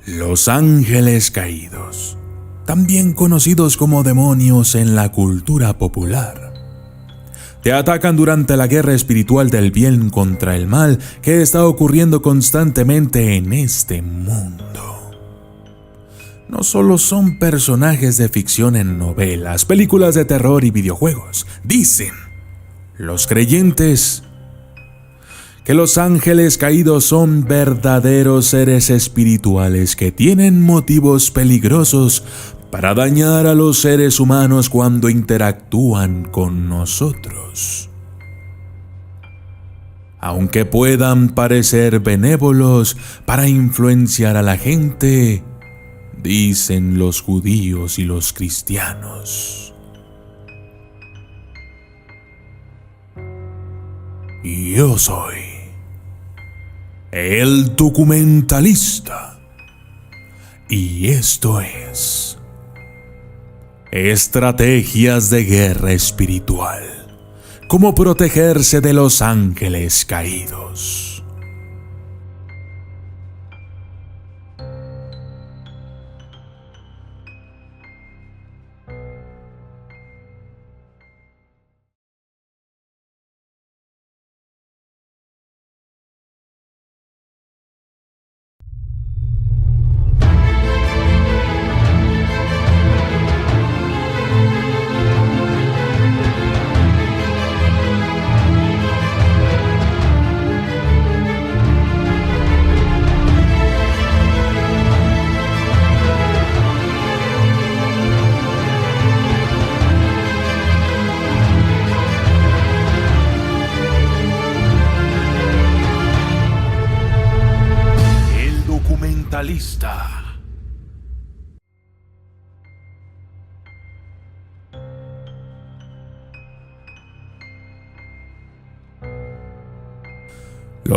Los ángeles caídos, también conocidos como demonios en la cultura popular, te atacan durante la guerra espiritual del bien contra el mal que está ocurriendo constantemente en este mundo. No solo son personajes de ficción en novelas, películas de terror y videojuegos. Dicen los creyentes que los ángeles caídos son verdaderos seres espirituales que tienen motivos peligrosos para dañar a los seres humanos cuando interactúan con nosotros. Aunque puedan parecer benévolos para influenciar a la gente, dicen los judíos y los cristianos. Yo soy el documentalista y esto es Estrategias de Guerra Espiritual. Cómo protegerse de los ángeles caídos.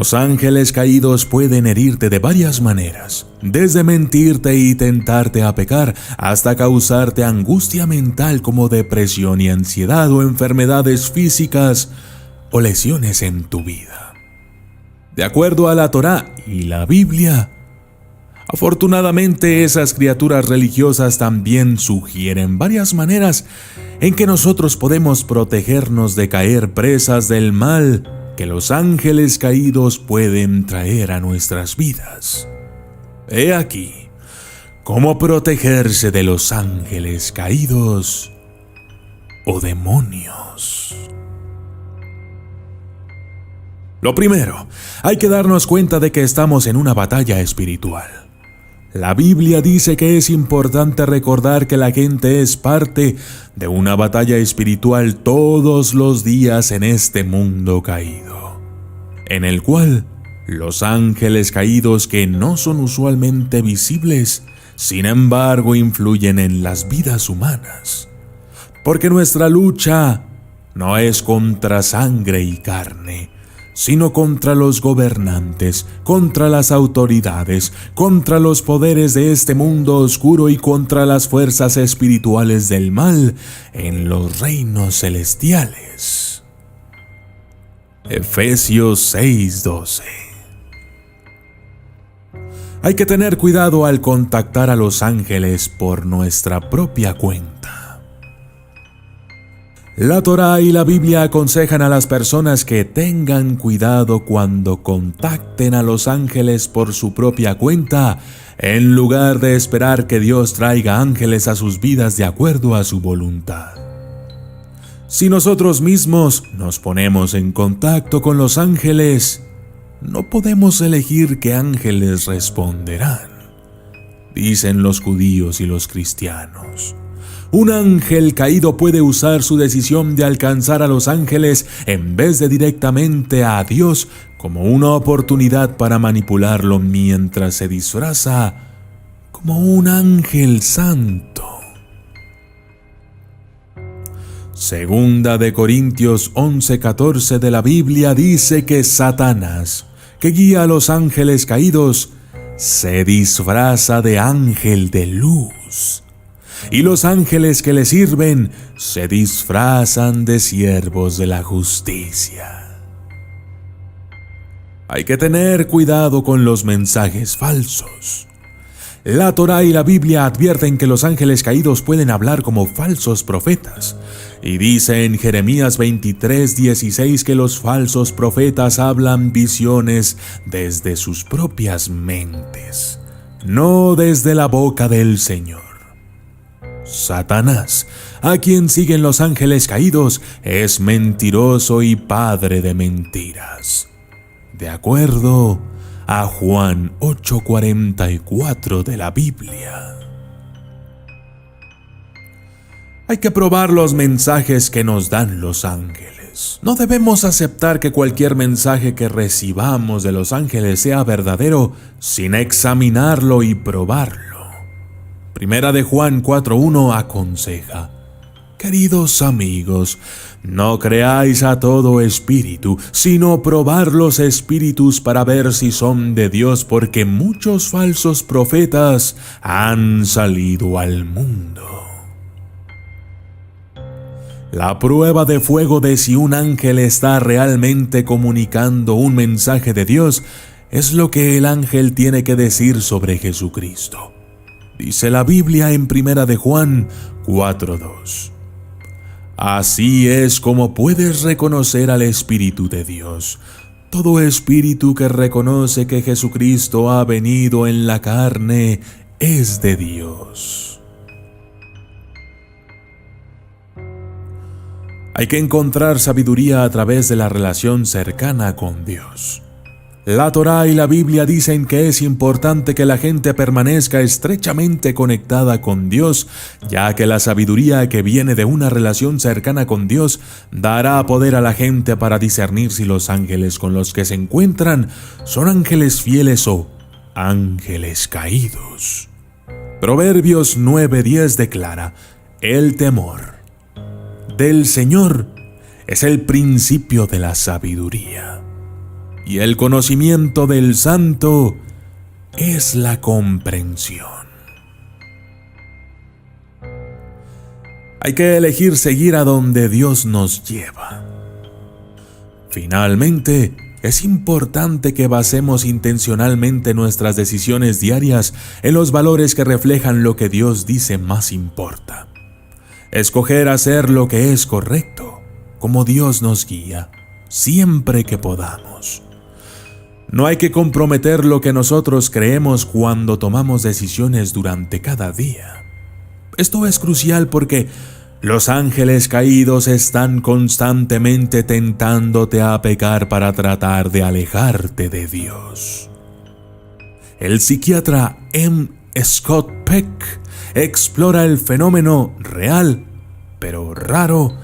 Los ángeles caídos pueden herirte de varias maneras, desde mentirte y tentarte a pecar, hasta causarte angustia mental como depresión y ansiedad o enfermedades físicas o lesiones en tu vida. De acuerdo a la Torá y la Biblia, afortunadamente esas criaturas religiosas también sugieren varias maneras en que nosotros podemos protegernos de caer presas del mal que los ángeles caídos pueden traer a nuestras vidas. He aquí cómo protegerse de los ángeles caídos o demonios. Lo primero, hay que darnos cuenta de que estamos en una batalla espiritual. La Biblia dice que es importante recordar que la gente es parte de una batalla espiritual todos los días en este mundo caído, en el cual los ángeles caídos, que no son usualmente visibles, sin embargo influyen en las vidas humanas, porque nuestra lucha no es contra sangre y carne, sino contra los gobernantes, contra las autoridades, contra los poderes de este mundo oscuro y contra las fuerzas espirituales del mal en los reinos celestiales. Efesios 6:12. Hay que tener cuidado al contactar a los ángeles por nuestra propia cuenta. La Torá y la Biblia aconsejan a las personas que tengan cuidado cuando contacten a los ángeles por su propia cuenta, en lugar de esperar que Dios traiga ángeles a sus vidas de acuerdo a su voluntad. Si nosotros mismos nos ponemos en contacto con los ángeles, no podemos elegir qué ángeles responderán, dicen los judíos y los cristianos. Un ángel caído puede usar su decisión de alcanzar a los ángeles en vez de directamente a Dios como una oportunidad para manipularlo mientras se disfraza como un ángel santo. Segunda de Corintios 11:14 de la Biblia dice que Satanás, que guía a los ángeles caídos, se disfraza de ángel de luz. Y los ángeles que le sirven se disfrazan de siervos de la justicia. Hay que tener cuidado con los mensajes falsos. La Torá y la Biblia advierten que los ángeles caídos pueden hablar como falsos profetas. Y dice en Jeremías 23:16 que los falsos profetas hablan visiones desde sus propias mentes, no desde la boca del Señor. Satanás, a quien siguen los ángeles caídos, es mentiroso y padre de mentiras. De acuerdo a Juan 8:44 de la Biblia. Hay que probar los mensajes que nos dan los ángeles. No debemos aceptar que cualquier mensaje que recibamos de los ángeles sea verdadero sin examinarlo y probarlo. Primera de Juan 4:1 aconseja: queridos amigos, no creáis a todo espíritu, sino probar los espíritus para ver si son de Dios, porque muchos falsos profetas han salido al mundo. La prueba de fuego de si un ángel está realmente comunicando un mensaje de Dios es lo que el ángel tiene que decir sobre Jesucristo. Dice la Biblia en Primera de Juan 4:2. Así es como puedes reconocer al Espíritu de Dios. Todo espíritu que reconoce que Jesucristo ha venido en la carne es de Dios. Hay que encontrar sabiduría a través de la relación cercana con Dios. La Torá y la Biblia dicen que es importante que la gente permanezca estrechamente conectada con Dios, ya que la sabiduría que viene de una relación cercana con Dios dará poder a la gente para discernir si los ángeles con los que se encuentran son ángeles fieles o ángeles caídos. Proverbios 9:10 declara: el temor del Señor es el principio de la sabiduría, y el conocimiento del Santo es la comprensión. Hay que elegir seguir a donde Dios nos lleva. Finalmente, es importante que basemos intencionalmente nuestras decisiones diarias en los valores que reflejan lo que Dios dice más importa. Escoger hacer lo que es correcto, como Dios nos guía, siempre que podamos. No hay que comprometer lo que nosotros creemos cuando tomamos decisiones durante cada día. Esto es crucial porque los ángeles caídos están constantemente tentándote a pecar para tratar de alejarte de Dios. El psiquiatra M. Scott Peck explora el fenómeno real, pero raro,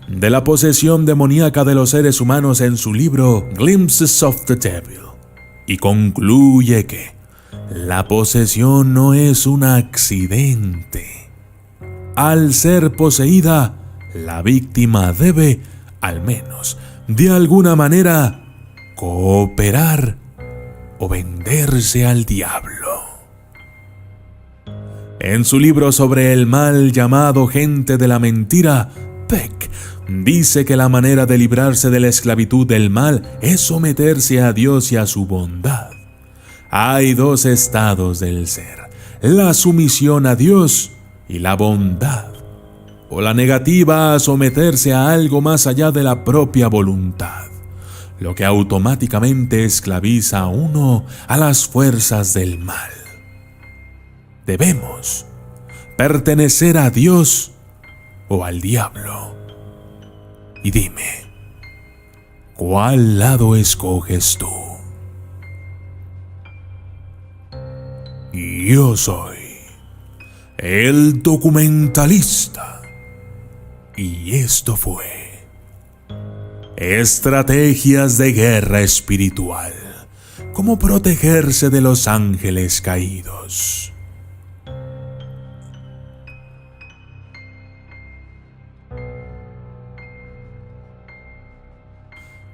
de la posesión demoníaca de los seres humanos en su libro Glimpses of the Devil, y concluye que la posesión no es un accidente. Al ser poseída, la víctima debe, al menos de alguna manera, cooperar o venderse al diablo. En su libro sobre el mal llamado Gente de la Mentira, Peck dice que la manera de librarse de la esclavitud del mal es someterse a Dios y a su bondad. Hay dos estados del ser: la sumisión a Dios y la bondad, o la negativa a someterse a algo más allá de la propia voluntad, lo que automáticamente esclaviza a uno a las fuerzas del mal. Debemos pertenecer a Dios o al diablo. Y dime, ¿cuál lado escoges tú? Yo soy el documentalista. Y esto fue Estrategias de Guerra Espiritual. ¿Cómo protegerse de los ángeles caídos?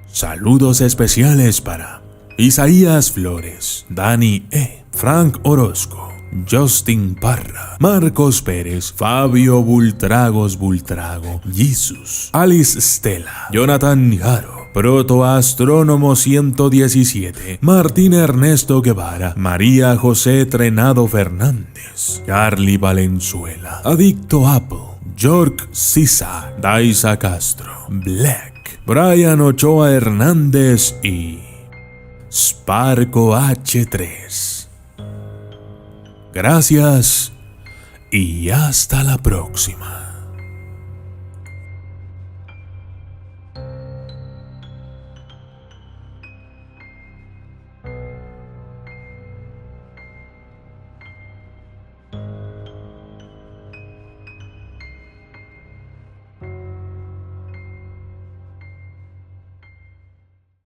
Saludos especiales para Isaías Flores, Dani E., Frank Orozco, Justin Parra, Marcos Pérez, Fabio Bultrago, Jesus, Alice Stella, Jonathan Jaro, Protoastrónomo 117, Martín Ernesto Guevara, María José Trenado Fernández, Carly Valenzuela, Adicto Apple, York Sisa, Daisa Castro, Black, Brian Ochoa Hernández y Sparco H3. Gracias y hasta la próxima.